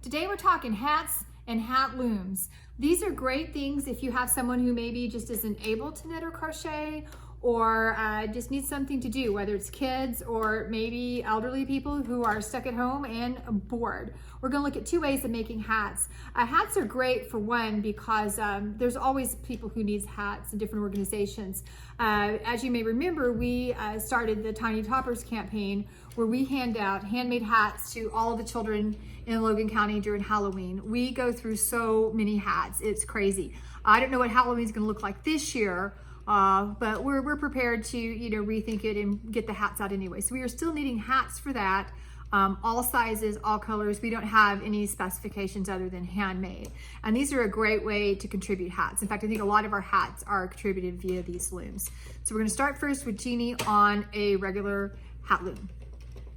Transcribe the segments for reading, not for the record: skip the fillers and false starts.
Today we're talking hats and hat looms. These are great things if you have someone who maybe just isn't able to knit or crochet, or just needs something to do, whether it's kids or maybe elderly people who are stuck at home and bored. We're going to look at two ways of making hats. Hats are great for one because there's always people who need hats in different organizations. As you may remember, we started the Tiny Toppers campaign where we hand out handmade hats to all of the children in Logan County during Halloween. We go through so many hats, it's crazy. I don't know what Halloween's going to look like this year, but we're prepared to, rethink it and get the hats out anyway. So we are still needing hats for that, all sizes, all colors. We don't have any specifications other than handmade. And these are a great way to contribute hats. In fact, I think a lot of our hats are contributed via these looms. So we're gonna start first with Jeannie on a regular hat loom.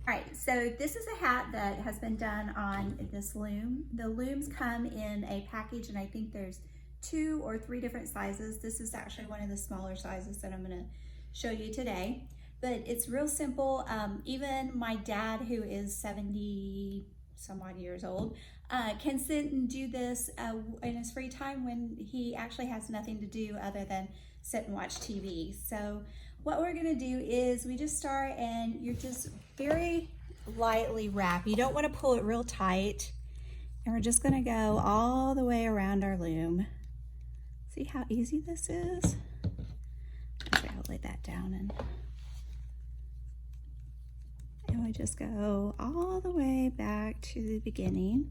All right, so this is a hat that has been done on this loom. The looms come in a package, and I think there's 2 or 3 different sizes. This is actually one of the smaller sizes that I'm gonna show you today. But it's real simple. Even my dad, who is 70 some odd years old, can sit and do this in his free time when he actually has nothing to do other than sit and watch TV. So what we're gonna do is we just start, and you're just very lightly wrap. You don't wanna pull it real tight. And we're just gonna go all the way around our loom. See how easy this is? Okay, I'll lay that down, and we just go all the way back to the beginning.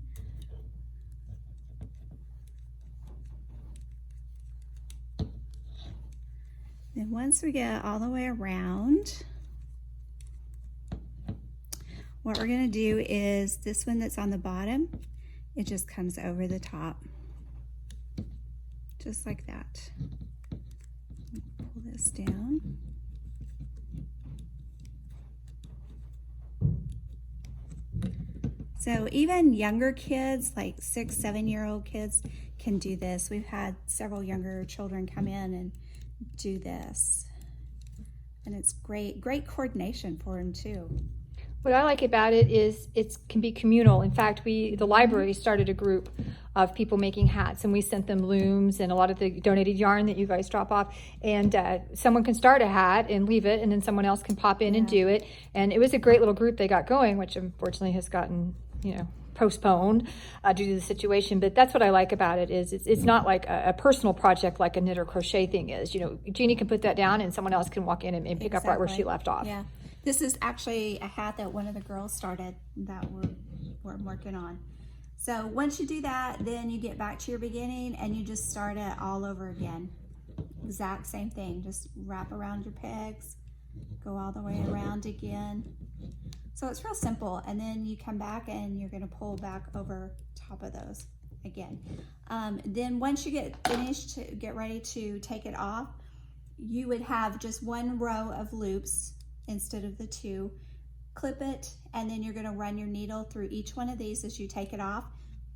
Then once we get all the way around, what we're gonna do is this one that's on the bottom, it just comes over the top. Just like that. Pull this down. So even younger kids, like 6, 7-year-old kids, can do this. We've had several younger children come in and do this. And it's great coordination for them too. What I like about it is it can be communal. In fact, the library started a group of people making hats, and we sent them looms and a lot of the donated yarn that you guys drop off. And someone can start a hat and leave it, and then someone else can pop in and do it. And it was a great little group they got going, which unfortunately has gotten, postponed due to the situation. But that's what I like about it is it's not like a personal project like a knit or crochet thing is. Jeannie can put that down, and someone else can walk in and pick up right where she left off. Yeah. This is actually a hat that one of the girls started that we're working on. So once you do that, then you get back to your beginning and you just start it all over again. Exact same thing, just wrap around your pegs, go all the way around again. So it's real simple, and then you come back and you're gonna pull back over top of those again. Then once you get finished, get ready to take it off, you would have just one row of loops instead of the 2. Clip it, and then you're going to run your needle through each one of these as you take it off,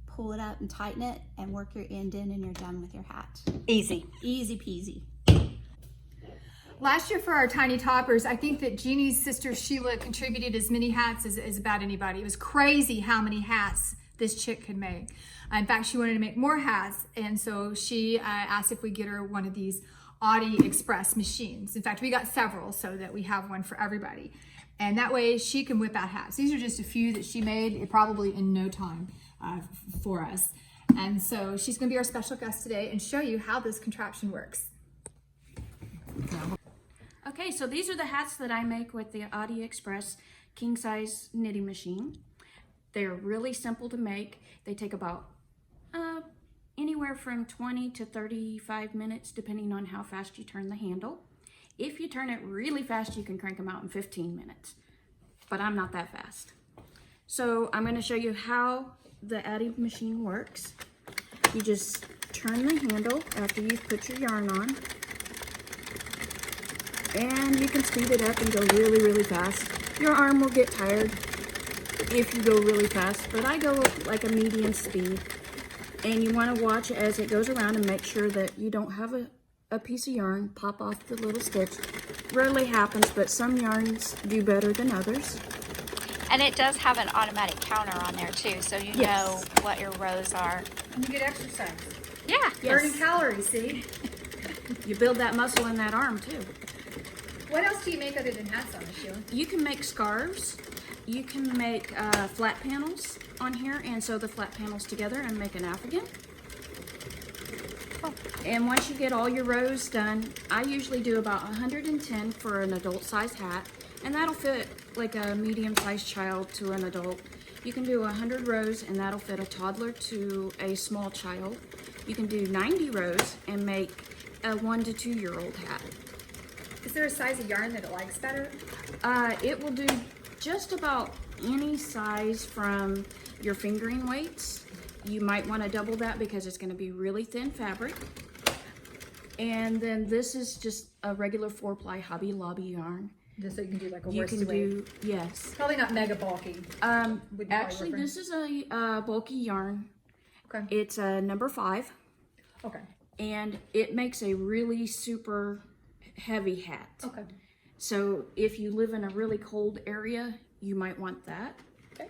pull it up and tighten it, and work your end in, and you're done with your hat. Easy. Easy peasy. Last year for our Tiny Toppers, I think that Jeannie's sister Sheila contributed as many hats as about anybody. It was crazy how many hats this chick could make. In fact, she wanted to make more hats, and so she asked if we get her one of these Addi Express machines. In fact, we got several so that we have one for everybody. And that way she can whip out hats. These are just a few that she made probably in no time for us. And so she's gonna be our special guest today and show you how this contraption works. Okay, so these are the hats that I make with the Addi Express king size knitting machine. They're really simple to make. They take about anywhere from 20 to 35 minutes, depending on how fast you turn the handle. If you turn it really fast, you can crank them out in 15 minutes, but I'm not that fast. So I'm gonna show you how the Addi machine works. You just turn the handle after you've put your yarn on, and you can speed it up and go really, really fast. Your arm will get tired if you go really fast, but I go like a medium speed. And you want to watch as it goes around and make sure that you don't have a piece of yarn pop off the little stitch. Rarely happens, but some yarns do better than others. And it does have an automatic counter on there too, so you know what your rows are. And you get exercise. Yeah. Burning calories, see? You build that muscle in that arm too. What else do you make other than hats on the Sheila? You can make scarves. You can make flat panels on here and sew the flat panels together and make an afghan. And once you get all your rows done, I usually do about 110 for an adult size hat, and that'll fit like a medium-sized child to an adult. You can do 100 rows and that'll fit a toddler to a small child. You can do 90 rows and make a 1 to 2 year old hat. Is there a size of yarn that it likes better? It will do just about any size from your fingering weights. You might want to double that because it's going to be really thin fabric. And then this is just a regular 4-ply Hobby Lobby yarn. Just so you can do like a You worsted can weight. do, yes. Probably not mega bulky. Actually, this is a bulky yarn. Okay. It's a number 5. Okay. And it makes a really super heavy hat. Okay. So if you live in a really cold area, you might want that. Okay.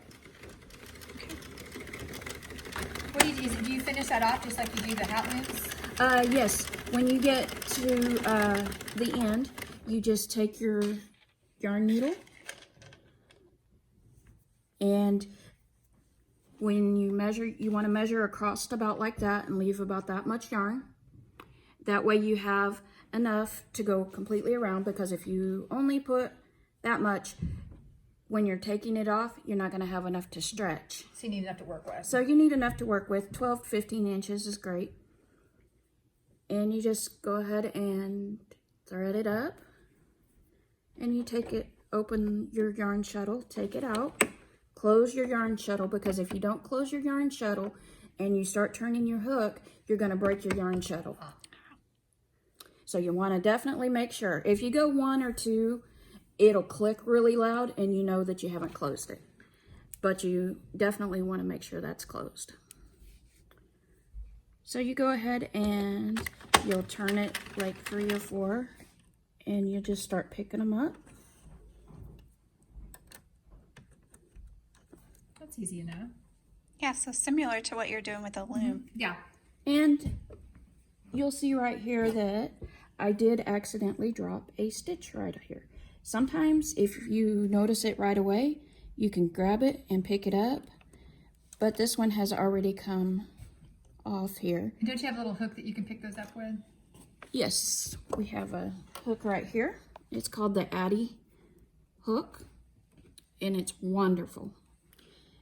What do you do? Do you finish that off just like you do the hat looms? Yes. When you get to the end, you just take your yarn needle, and when you measure, you want to measure across about like that and leave about that much yarn. That way you have enough to go completely around, because if you only put that much, when you're taking it off, you're not going to have enough to stretch. So you need enough to work with. So you need enough to work with. 12 to 15 inches is great. And you just go ahead and thread it up. And you take it, open your yarn shuttle, take it out, close your yarn shuttle, because if you don't close your yarn shuttle and you start turning your hook, you're going to break your yarn shuttle. So you want to definitely make sure. If you go 1 or 2, it'll click really loud and you know that you haven't closed it. But you definitely want to make sure that's closed. So you go ahead and you'll turn it like 3 or 4 and you just start picking them up. That's easy enough. Yeah, so similar to what you're doing with the loom. Yeah. And you'll see right here that I did accidentally drop a stitch right here. Sometimes if you notice it right away, you can grab it and pick it up, but this one has already come off here. And don't you have a little hook that you can pick those up with? Yes, we have a hook right here. It's called the Addi hook, and it's wonderful.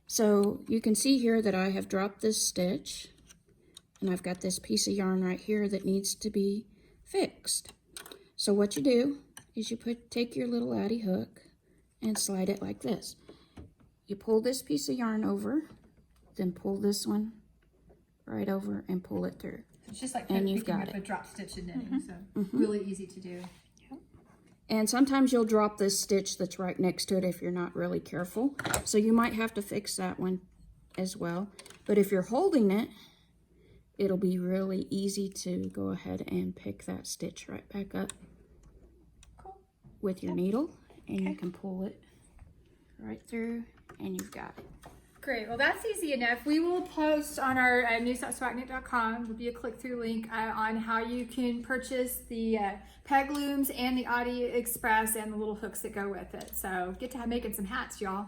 So you can see here that I have dropped this stitch, and I've got this piece of yarn right here that needs to be fixed. So what you do is you take your little Addi hook and slide it like this. You pull this piece of yarn over, then pull this one right over and pull it through. It's just like And you've picking got up it. a drop stitch in knitting, so really easy to do. And sometimes you'll drop this stitch that's right next to it if you're not really careful. So you might have to fix that one as well. But if you're holding it, it'll be really easy to go ahead and pick that stitch right back up with your needle. And you can pull it right through and you've got it. Great. Well, that's easy enough. We will post on our news.swacknet.com. There'll be a click-through link on how you can purchase the peg looms and the Addi Express and the little hooks that go with it. So get to making some hats, y'all.